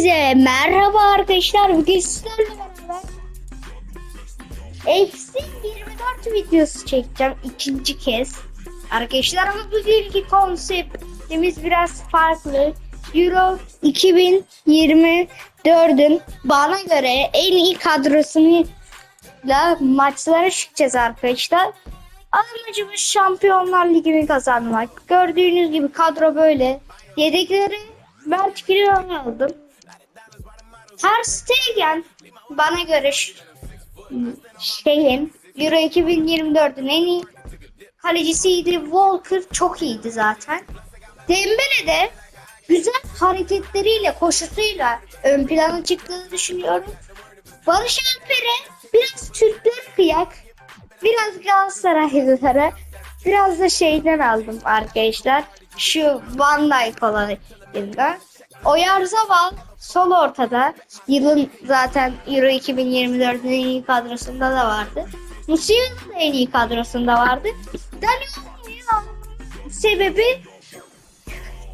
Hepinize merhaba arkadaşlar. Bugün sizlerle beraber FC 24 videosu çekeceğim ikinci kez. Arkadaşlar ama bugünkü konseptimiz biraz farklı. Euro 2024'ün bana göre en iyi kadrosuyla maçlara çıkacağız arkadaşlar. Amacımız Şampiyonlar Ligi'ni kazanmak. Gördüğünüz gibi kadro böyle. Yedekleri ben fikrini aldım. Ter Stegen bana göre Euro 2024'ün en iyi kalecisiydi. Walker çok iyiydi zaten. Dembele de güzel hareketleriyle, koşusuyla ön plana çıktığını düşünüyorum. Barış Alper'e biraz Türkler kıyak, biraz Galatasaraylılara, biraz da şeyden aldım arkadaşlar. Şu Van Dijk olayından. Oyarzabal sol ortada. Yılın zaten Euro 2024'ün en iyi kadrosunda da vardı. Musiala da en iyi kadrosunda vardı. Danilo sebebi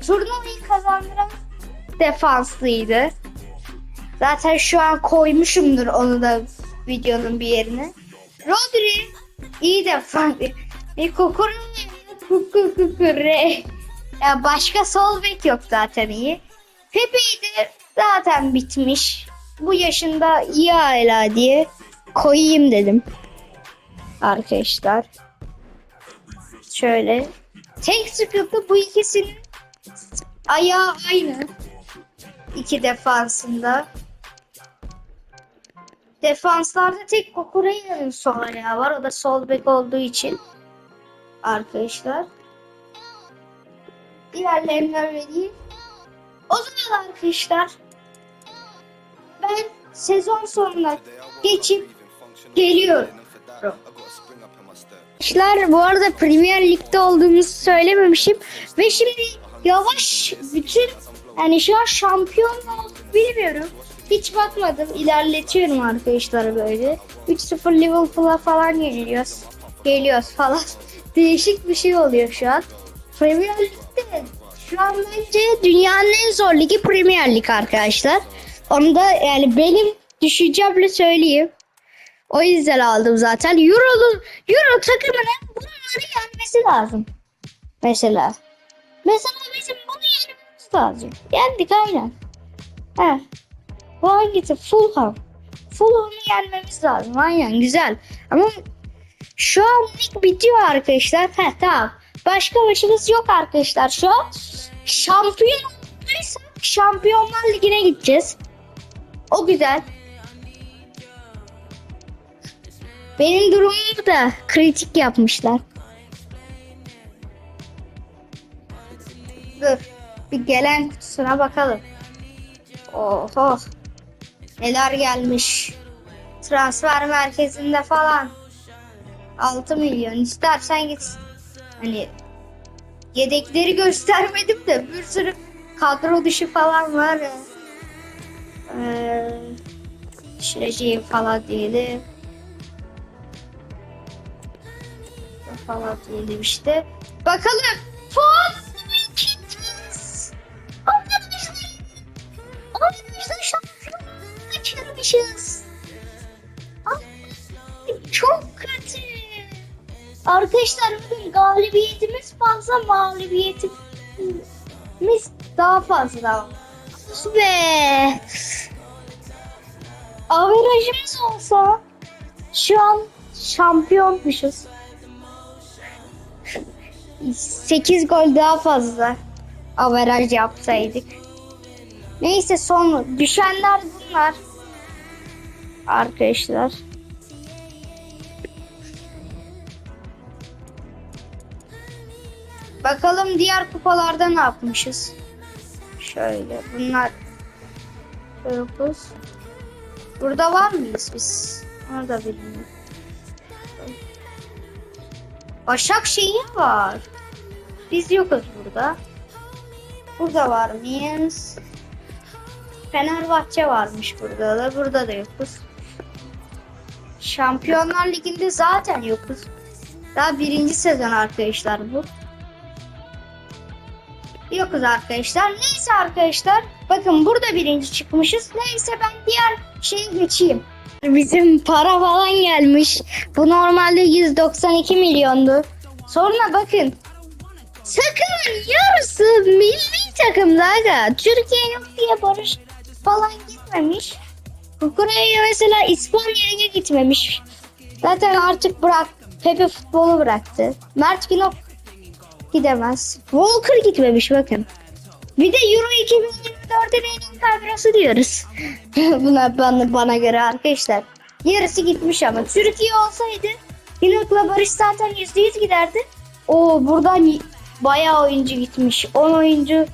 turnuvayı kazandıran defanslıydı. Zaten şu an koymuşumdur onu da videonun bir yerine. Rodri iyi defans. Ya başka sol bek yok zaten iyi. Pepe'yi de zaten bitmiş. Bu yaşında iyi hala diye koyayım dedim. Arkadaşlar. Şöyle. Tek sıkıntı bu ikisinin ayağı aynı. İki defansında. Defanslarda tek Kukureya'nın sol ayağı var. O da sol bek olduğu için. Arkadaşlar. Diğerlerinden vereyim. O zaman arkadaşlar ben sezon sonuna geçip geliyorum. Arkadaşlar bu arada Premier Lig'de olduğumuzu söylememişim ve şimdi yavaş bütün yani şu an şampiyon mu bilmiyorum. Hiç bakmadım. İlerletiyorum arkadaşlar böyle. 3-0 Liverpool'a falan geliyoruz falan. Değişik bir şey oluyor şu an. Premier Lig'de şu an bence dünyanın en zor ligi Premier Lig arkadaşlar. Onu da yani benim düşüncemle söyleyeyim. O yüzden aldım zaten. Euro takımının bunları yenmesi lazım. Mesela bizim bunu yenmemiz lazım. Yendik aynen. He. Bu hangisi? Fulham. Fulham'ı yenmemiz lazım. Aynen güzel. Ama şu an lig bitiyor arkadaşlar. He tamam. Başka maçımız yok arkadaşlar. Şu an Şampiyonlar Ligi'ne gideceğiz. O güzel. Benim durumumu da kritik yapmışlar. Dur. Bir gelen kutusuna bakalım. Oho. Neler gelmiş. Transfer merkezinde falan. 6 milyon. İstersen git. Hani yedekleri göstermedim de bir sürü kadro dışı falan var ya. Şireceğim falan diyelim. Falan diyelim işte. Bakalım. Arkadaşlar şampiyon kaçırmışız. Çok kötü. Arkadaşlar bugün galibiyetimiz fazla, mağlubiyetimiz daha fazla. Be. Averajımız olsa şu an şampiyonmuşuz. 8 gol daha fazla averaj yapsaydık. Neyse son düşenler bunlar. Arkadaşlar. Bakalım diğer kupalarda ne yapmışız. Şöyle bunlar 9. Burada var mıyız biz? Onu da bilmiyorum. Başakşehir var. Biz yokuz burada. Burada var mıyız? Fenerbahçe varmış burada da. Burada da yokuz. Şampiyonlar Ligi'nde zaten yokuz. Daha birinci sezon arkadaşlar bu. Yokuz arkadaşlar. Neyse arkadaşlar. Bakın burada birinci çıkmışız. Neyse ben diğer şeye geçeyim. Bizim para falan gelmiş. Bu normalde 192 milyondu. Sonra bakın. Takımın yarısı milli takımda aga. Türkiye yok diye barış falan gitmemiş. Kukure'ye mesela İspanya'ya gitmemiş. Zaten artık Pepe futbolu bıraktı. Mert Günok gidemez. Walker gitmemiş bakın. Bir de Euro 2024'ün en iyi kadrosu diyoruz. bana göre arkadaşlar. Yarısı gitmiş ama. Türkiye olsaydı Günok'la Barış zaten %100 giderdi. O buradan bayağı oyuncu gitmiş. 10 oyuncu.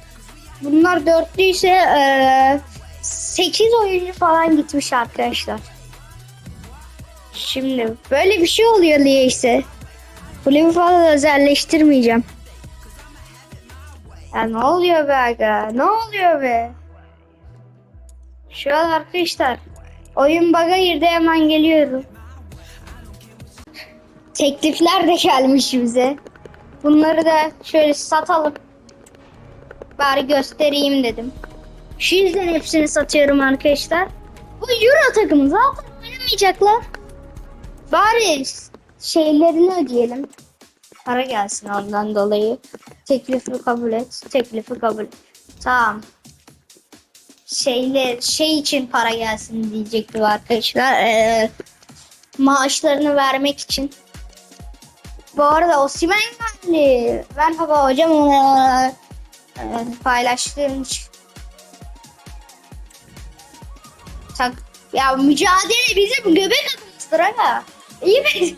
Bunlar dörtlüyse 8 oyuncu falan gitmiş arkadaşlar. Şimdi böyle bir şey oluyor diye ise kulübü falan özelleştirmeyeceğim. Ya ne oluyor be aga? Ne oluyor be? Şu an arkadaşlar oyun bug'a girdi, hemen geliyorum. Teklifler de gelmiş bize. Bunları da şöyle satalım. Bari göstereyim dedim. Şu yüzden hepsini satıyorum arkadaşlar. Bu Euro takımı zaten oynamayacaklar. Bari şeylerini ödeyelim. Para gelsin ondan dolayı. Teklifi kabul et. Teklifi kabul et. Tamam. Şey için para gelsin diyecektim arkadaşlar. Maaşlarını vermek için. Bu arada Osimhen geldi. Merhaba hocam, ona paylaştığım için. Ya mücadele bizim göbek adımızdır aga. İyi mi?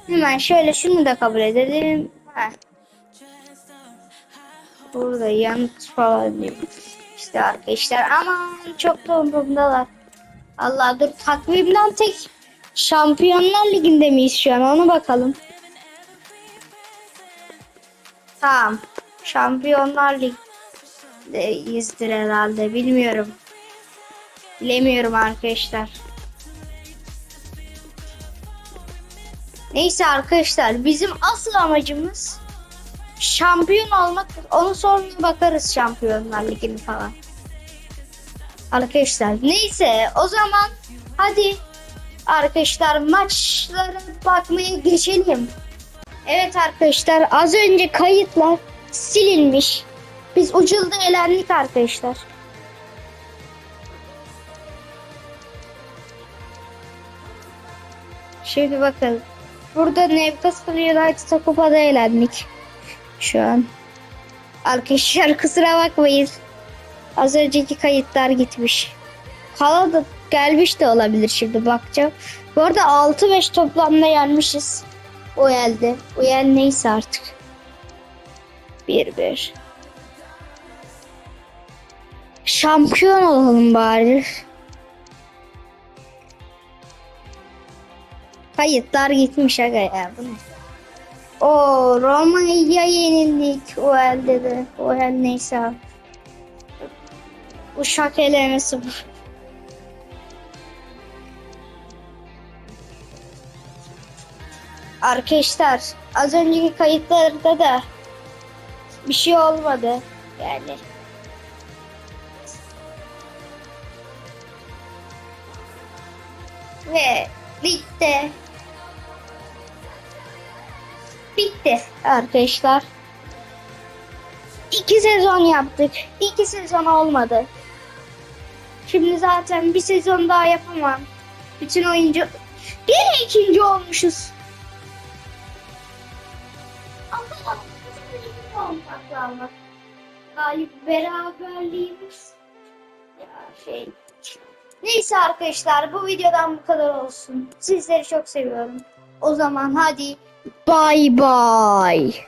Hemen şöyle şunu da kabul edelim. Heh. Burada yanıt falan diyor. İşte arkadaşlar aman çok da umurumdalar. Allah dur, takvimden tek Şampiyonlar Ligi'nde miyiz şu an, ona bakalım. Tamam. Şampiyonlar Ligi'ndeyizdir herhalde, bilmiyorum. Bilemiyorum arkadaşlar. Neyse arkadaşlar, bizim asıl amacımız şampiyon olmak. Onu sonra bakarız Şampiyonlar Ligi'ni falan. Arkadaşlar neyse o zaman hadi arkadaşlar maçlara bakmaya geçelim. Evet arkadaşlar, az önce kayıtlar silinmiş. Biz ucunda elendik arkadaşlar. Şimdi bakın. Burada Newcastle United'a kupada elendik. Şu an. Arkadaşlar kusura bakmayın. Az önceki kayıtlar gitmiş. Hala gelmiş de olabilir, şimdi bakacağım. Bu arada 6-5 toplamda yenmişiz. O elde. O el neyse artık. 1-1. Şampiyon olalım bari. Kayıtlar gitmiş aga ya. Bu ne? O Roma'ya yenildik. O elde de. O el neyse abi. Uşak elemesi bu. Arkadaşlar az önceki kayıtlarda da bir şey olmadı yani. Ve bitti. Bitti arkadaşlar. 2 sezon yaptık. 2 sezon olmadı. Şimdi zaten bir sezon daha yapamam. Bütün oyuncu bir ikinci olmuşuz. Ama galip beraberliğimiz ya neyse arkadaşlar, bu videodan bu kadar olsun. Sizleri çok seviyorum. O zaman hadi bye bye.